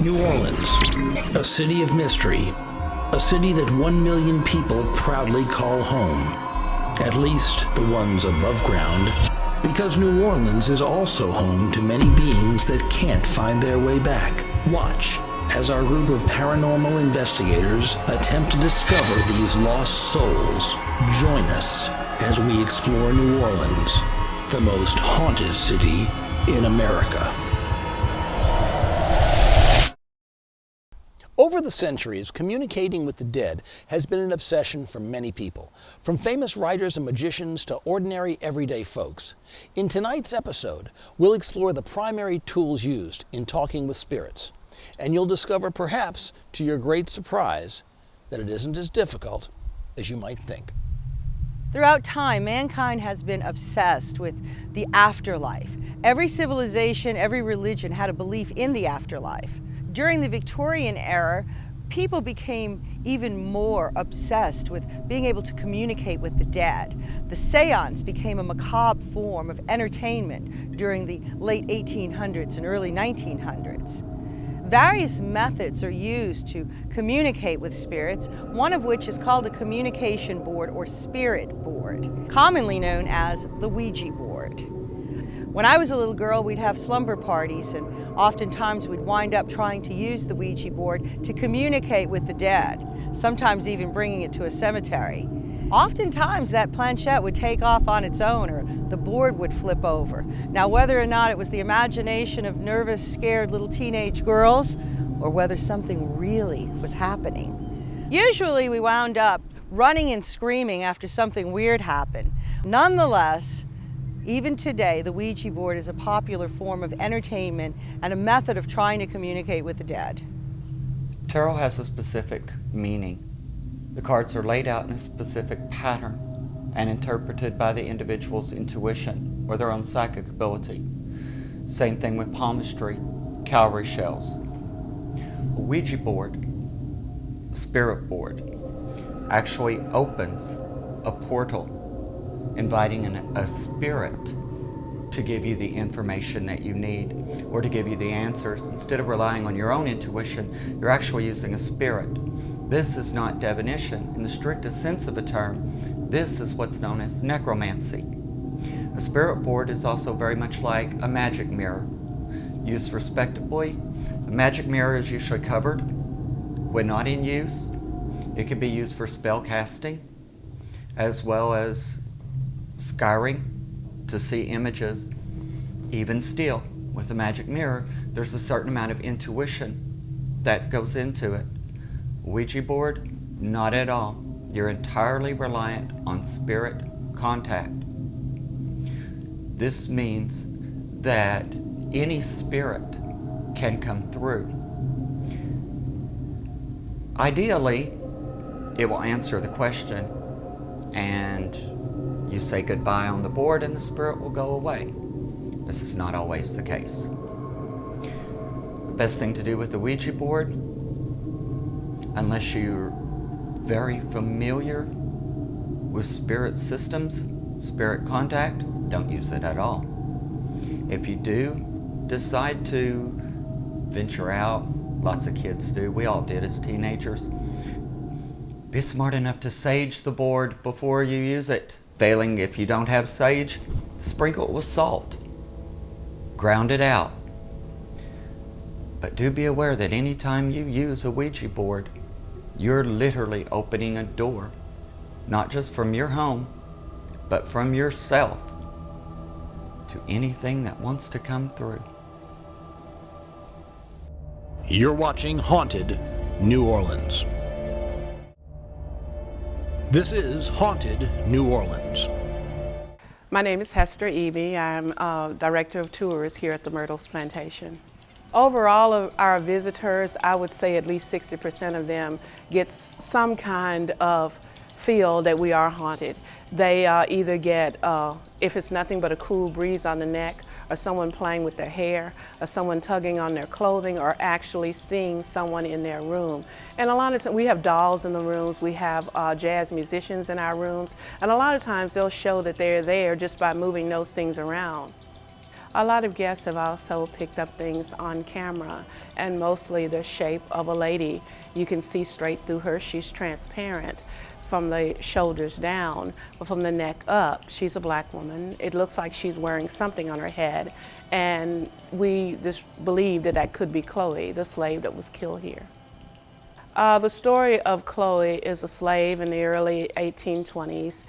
New Orleans, a city of mystery, a city that 1 million people proudly call home, at least the ones above ground, because New Orleans is also home to many beings that can't find their way back. Watch as our group of paranormal investigators attempt to discover these lost souls. Join us as we explore New Orleans, the most haunted city in America. Over the centuries, communicating with the dead has been an obsession for many people, from famous writers and magicians to ordinary everyday folks. In tonight's episode, we'll explore the primary tools used in talking with spirits, and you'll discover, perhaps to your great surprise, that it isn't as difficult as you might think. Throughout time, mankind has been obsessed with the afterlife. Every civilization, every religion had a belief in the afterlife. During the Victorian era, people became even more obsessed with being able to communicate with the dead. The seance became a macabre form of entertainment during the late 1800s and early 1900s. Various methods are used to communicate with spirits, one of which is called a communication board or spirit board, commonly known as the Ouija board. When I was a little girl, we'd have slumber parties, and oftentimes we'd wind up trying to use the Ouija board to communicate with the dead, sometimes even bringing it to a cemetery. Oftentimes that planchette would take off on its own, or the board would flip over. Now, whether or not it was the imagination of nervous, scared little teenage girls, or whether something really was happening. Usually we wound up running and screaming after something weird happened. Nonetheless, even today, the Ouija board is a popular form of entertainment and a method of trying to communicate with the dead. Tarot has a specific meaning. The cards are laid out in a specific pattern and interpreted by the individual's intuition or their own psychic ability. Same thing with palmistry, cowrie shells. A Ouija board, a spirit board, actually opens a portal, inviting a spirit to give you the information that you need or to give you the answers. Instead of relying on your own intuition, you're actually using a spirit. This is not divination in the strictest sense of the term. This is what's known as necromancy. A spirit board is also very much like a magic mirror. Used respectably, a magic mirror is usually covered. When not in use, it can be used for spell casting as well as scrying to see images. Even still, with a magic mirror, there's a certain amount of intuition that goes into it. Ouija board, not at all. You're entirely reliant on spirit contact. This means that any spirit can come through. Ideally, it will answer the question and you say goodbye on the board and the spirit will go away. This is not always the case. The best thing to do with the Ouija board, unless you're very familiar with spirit systems, spirit contact, don't use it at all. If you do decide to venture out, lots of kids do, we all did as teenagers, be smart enough to sage the board before you use it. Failing, if you don't have sage, sprinkle it with salt. Ground it out. But do be aware that anytime you use a Ouija board, you're literally opening a door, not just from your home, but from yourself to anything that wants to come through. You're watching Haunted New Orleans. This is Haunted New Orleans. My name is Hester Eby. I'm Director of Tours here at the Myrtles Plantation. Overall, of our visitors, I would say at least 60% of them get some kind of feel that we are haunted. They either get, if it's nothing but a cool breeze on the neck, or someone playing with their hair, or someone tugging on their clothing, or actually seeing someone in their room. And a lot of times we have dolls in the rooms, we have jazz musicians in our rooms, and a lot of times they'll show that they're there just by moving those things around. A lot of guests have also picked up things on camera, and mostly the shape of a lady. You can see straight through her. She's transparent from the shoulders down, but from the neck up, she's a black woman. It looks like she's wearing something on her head, and we just believe that that could be Chloe, the slave that was killed here. The story of Chloe is a slave in the early 1820s.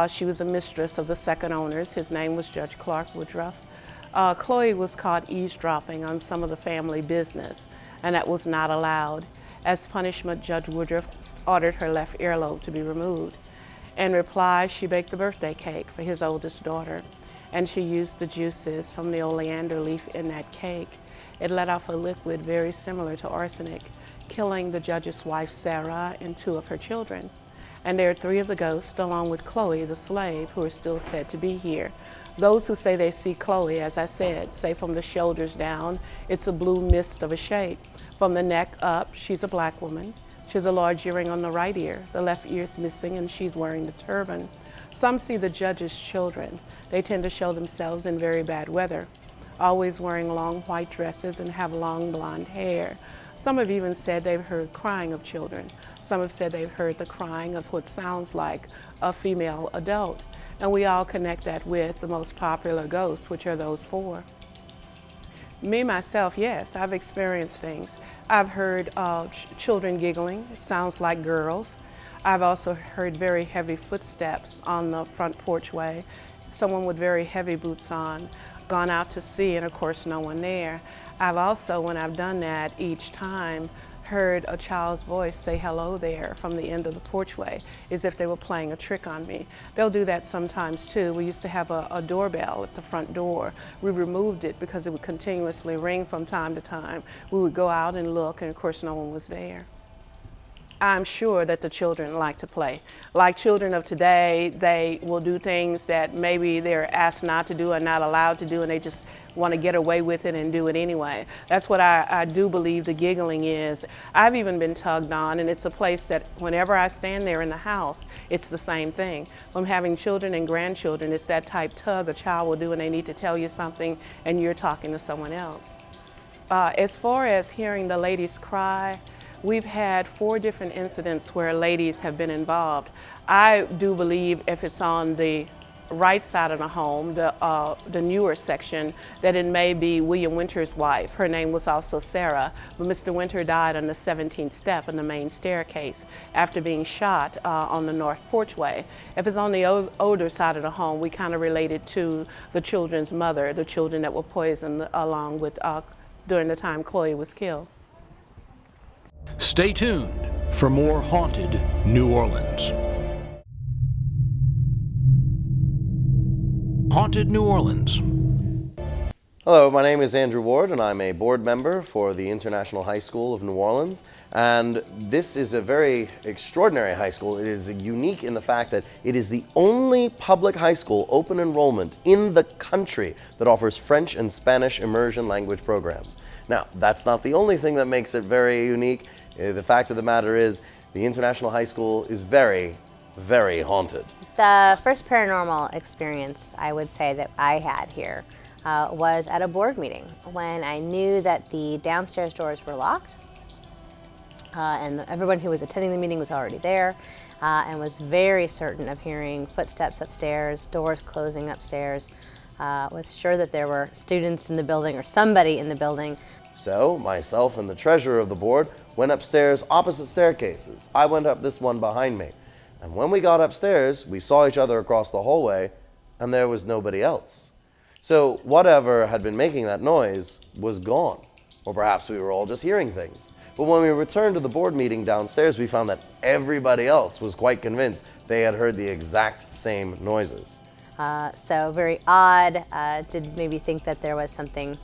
She was a mistress of the second owners. His name was Judge Clark Woodruff. Chloe was caught eavesdropping on some of the family business, and that was not allowed. As punishment, Judge Woodruff ordered her left earlobe to be removed. In reply, she baked a birthday cake for his oldest daughter, and she used the juices from the oleander leaf in that cake. It let off a liquid very similar to arsenic, killing the judge's wife, Sarah, and 2 of her children. And there are 3 of the ghosts, along with Chloe, the slave, who are still said to be here. Those who say they see Chloe, as I said, say from the shoulders down, it's a blue mist of a shape. From the neck up, she's a black woman. She has a large earring on the right ear. The left ear is missing, and she's wearing the turban. Some see the judge's children. They tend to show themselves in very bad weather, always wearing long white dresses and have long blonde hair. Some have even said they've heard crying of children. Some have said they've heard the crying of what sounds like a female adult. And we all connect that with the most popular ghosts, which are those 4. Me, myself, yes, I've experienced things. I've heard children giggling. It sounds like girls. I've also heard very heavy footsteps on the front porchway. Someone with very heavy boots on, gone out to see, and of course no one there. I've also, when I've done that each time, heard a child's voice say hello there from the end of the porchway, as if they were playing a trick on me. They'll do that sometimes too. We used to have a doorbell at the front door. We removed it because it would continuously ring from time to time. We would go out and look, and of course no one was there. I'm sure that the children like to play. Like children of today, they will do things that maybe they're asked not to do or not allowed to do, and they just want to get away with it and do it anyway. That's what I do believe the giggling is. I've even been tugged on, and it's a place that whenever I stand there in the house, it's the same thing. When I'm having children and grandchildren, it's that type tug a child will do when they need to tell you something and you're talking to someone else. As far as hearing the ladies cry, we've had 4 different incidents where ladies have been involved. I do believe if it's on the right side of the home, the newer section, that it may be William Winter's wife. Her name was also Sarah, but Mr. Winter died on the 17th step in the main staircase after being shot on the north porchway. If it's on the older side of the home, we kind of related to the children's mother, the children that were poisoned along with during the time Chloe was killed. Stay tuned for more Haunted New Orleans. Haunted New Orleans. Hello, my name is Andrew Ward, and I'm a board member for the International High School of New Orleans. And this is a very extraordinary high school. It is unique in the fact that it is the only public high school open enrollment in the country that offers French and Spanish immersion language programs. Now, that's not the only thing that makes it very unique. The fact of the matter is, the International High School is very, very haunted. The first paranormal experience I would say that I had here was at a board meeting when I knew that the downstairs doors were locked and everyone who was attending the meeting was already there and was very certain of hearing footsteps upstairs, doors closing upstairs, was sure that there were students in the building or somebody in the building. So, myself and the treasurer of the board went upstairs opposite staircases. I went up this one behind me. And when we got upstairs, we saw each other across the hallway, and there was nobody else. So whatever had been making that noise was gone. Or perhaps we were all just hearing things. But when we returned to the board meeting downstairs, we found that everybody else was quite convinced they had heard the exact same noises. So very odd, did maybe think that there was something,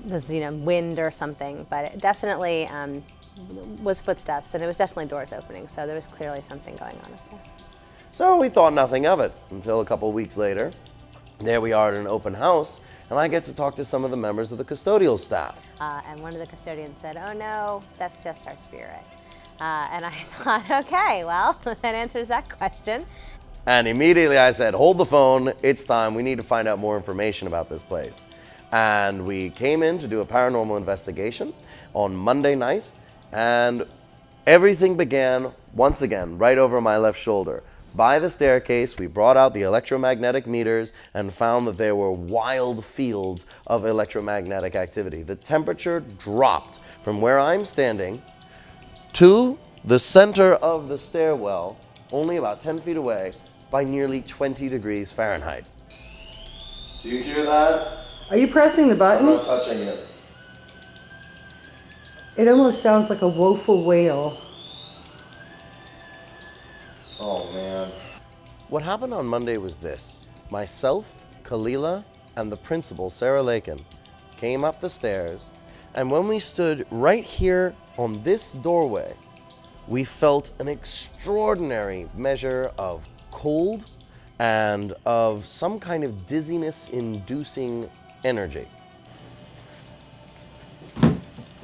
was wind or something, but it definitely was footsteps, and it was definitely doors opening, so there was clearly something going on up there. So we thought nothing of it until a couple weeks later. There we are at an open house, and I get to talk to some of the members of the custodial staff. And one of the custodians said, "Oh no, that's just our spirit." And I thought, okay, well, that answers that question. And immediately I said, hold the phone, it's time, we need to find out more information about this place. And we came in to do a paranormal investigation on Monday night, and everything began, once again, right over my left shoulder. By the staircase, we brought out the electromagnetic meters and found that there were wild fields of electromagnetic activity. The temperature dropped from where I'm standing to the center of the stairwell, only about 10 feet away, by nearly 20 degrees Fahrenheit. Do you hear that? Are you pressing the I'm button? not touching it. It almost sounds like a woeful wail. Oh man. What happened on Monday was this. Myself, Kalila, and the principal, Sarah Lakin, came up the stairs, and when we stood right here on this doorway, we felt an extraordinary measure of cold and of some kind of dizziness-inducing energy.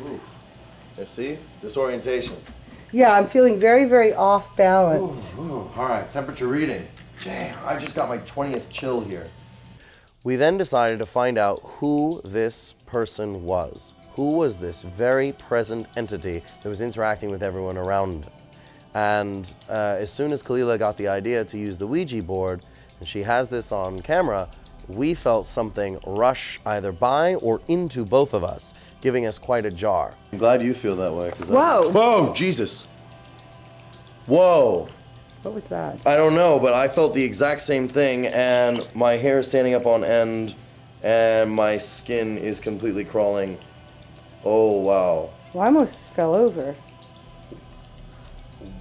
Ooh. You see? Disorientation. Yeah, I'm feeling very, very off balance. Ooh. All right, temperature reading. Damn, I just got my 20th chill here. We then decided to find out who this person was. Who was this very present entity that was interacting with everyone around? And as soon as Kalila got the idea to use the Ouija board, and she has this on camera, we felt something rush either by or into both of us, giving us quite a jar. I'm glad you feel that way. Whoa. Whoa, Jesus. Whoa. What was that? I don't know, but I felt the exact same thing, and my hair is standing up on end, and my skin is completely crawling. Oh, wow. Well, I almost fell over.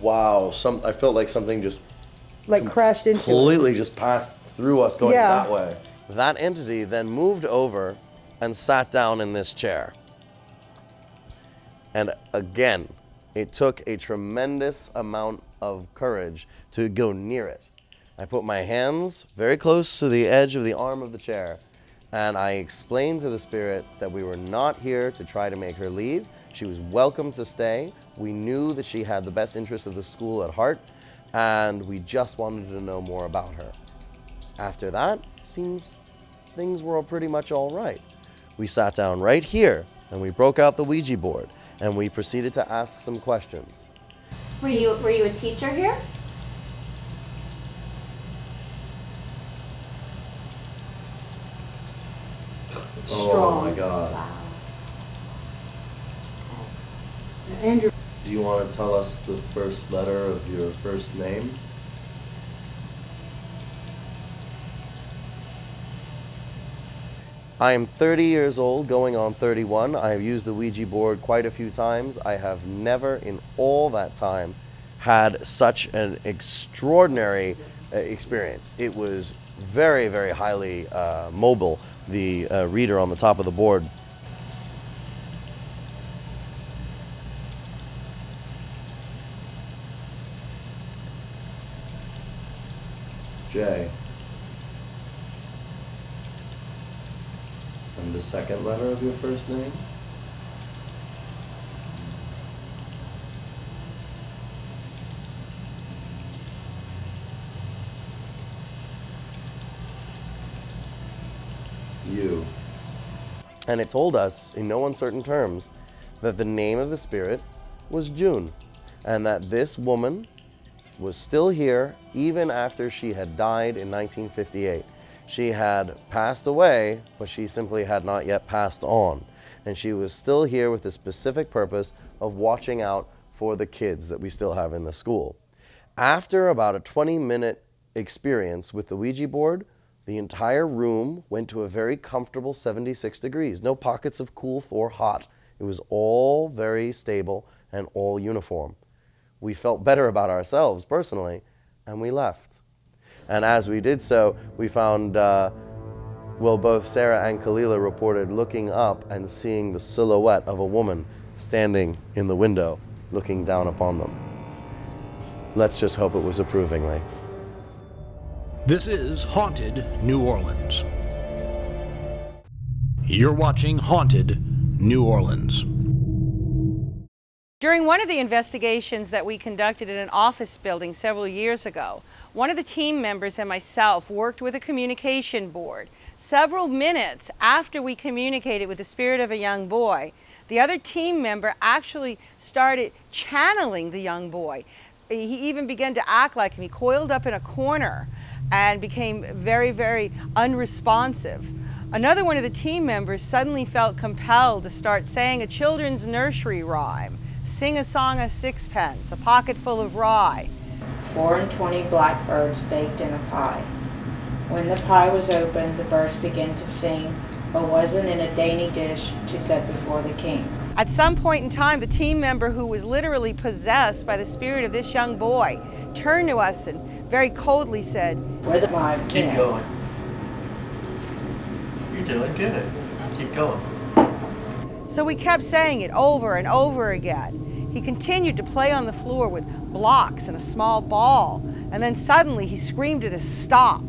Wow, I felt like something just Like crashed into completely us. just passed through us going Yeah. that way. That entity then moved over and sat down in this chair. And again, it took a tremendous amount of courage to go near it. I put my hands very close to the edge of the arm of the chair, and I explained to the spirit that we were not here to try to make her leave. She was welcome to stay. We knew that she had the best interests of the school at heart, and we just wanted to know more about her. After that, seems things were pretty much all right. We sat down right here, and we broke out the Ouija board, and we proceeded to ask some questions. Were you a teacher here? Oh my God. Wow. Andrew. Do you want to tell us the first letter of your first name? I am 30 years old, going on 31. I have used the Ouija board quite a few times. I have never in all that time had such an extraordinary experience. It was very, very highly mobile, the reader on the top of the board. J. And the second letter of your first name? U. And it told us, in no uncertain terms, that the name of the spirit was June, and that this woman was still here even after she had died in 1958. She had passed away, but she simply had not yet passed on. And she was still here with the specific purpose of watching out for the kids that we still have in the school. After about a 20-minute experience with the Ouija board, the entire room went to a very comfortable 76 degrees. No pockets of cool or hot. It was all very stable and all uniform. We felt better about ourselves personally, and we left. And as we did so, we found, both Sarah and Kalila reported looking up and seeing the silhouette of a woman standing in the window, looking down upon them. Let's just hope it was approvingly. This is Haunted New Orleans. You're watching Haunted New Orleans. During one of the investigations that we conducted in an office building several years ago, One of the team members and myself worked with a communication board. Several minutes after we communicated with the spirit of a young boy, the other team member actually started channeling the young boy. He even began to act like him. He coiled up in a corner and became very, very unresponsive. Another one of the team members suddenly felt compelled to start saying a children's nursery rhyme, sing a song of sixpence, a pocket full of rye. 24 blackbirds baked in a pie. When the pie was opened, the birds began to sing, but wasn't in a dainty dish to set before the king. At some point in time, the team member who was literally possessed by the spirit of this young boy turned to us and very coldly said, Where the live Keep king. going. You're doing good. Keep going. So we kept saying it over and over again. He continued to play on the floor with blocks and a small ball, and then suddenly he screamed at us, "Stop!"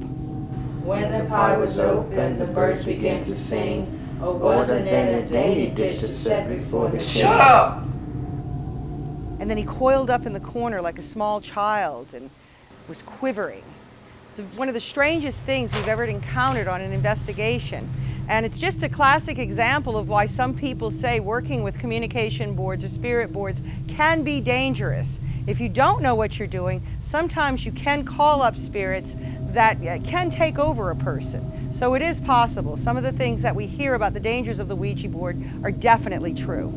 When the pie was opened, the birds began to sing, oh, wasn't in a dainty dish to set before the king. Shut up! And then he coiled up in the corner like a small child and was quivering. It's one of the strangest things we've ever encountered on an investigation. And it's just a classic example of why some people say working with communication boards or spirit boards can be dangerous. If you don't know what you're doing, sometimes you can call up spirits that can take over a person. So it is possible. Some of the things that we hear about the dangers of the Ouija board are definitely true.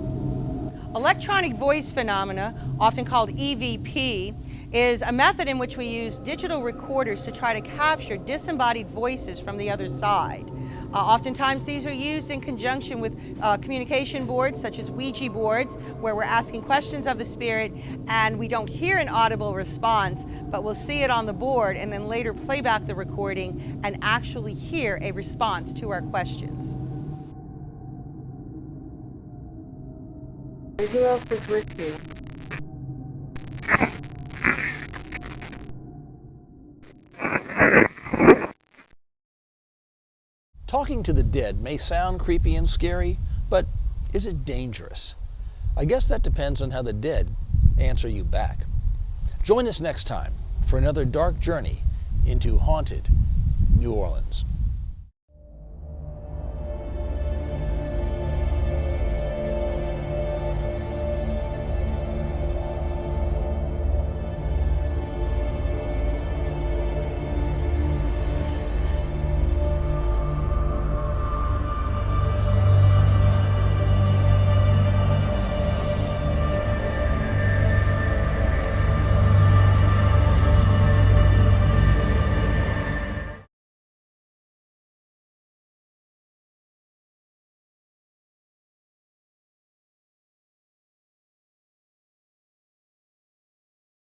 Electronic voice phenomena, often called EVP, is a method in which we use digital recorders to try to capture disembodied voices from the other side. Oftentimes these are used in conjunction with communication boards such as Ouija boards, where we're asking questions of the spirit and we don't hear an audible response, but we'll see it on the board and then later play back the recording and actually hear a response to our questions. Who else is with you? Talking to the dead may sound creepy and scary, but is it dangerous? I guess that depends on how the dead answer you back. Join us next time for another dark journey into haunted New Orleans.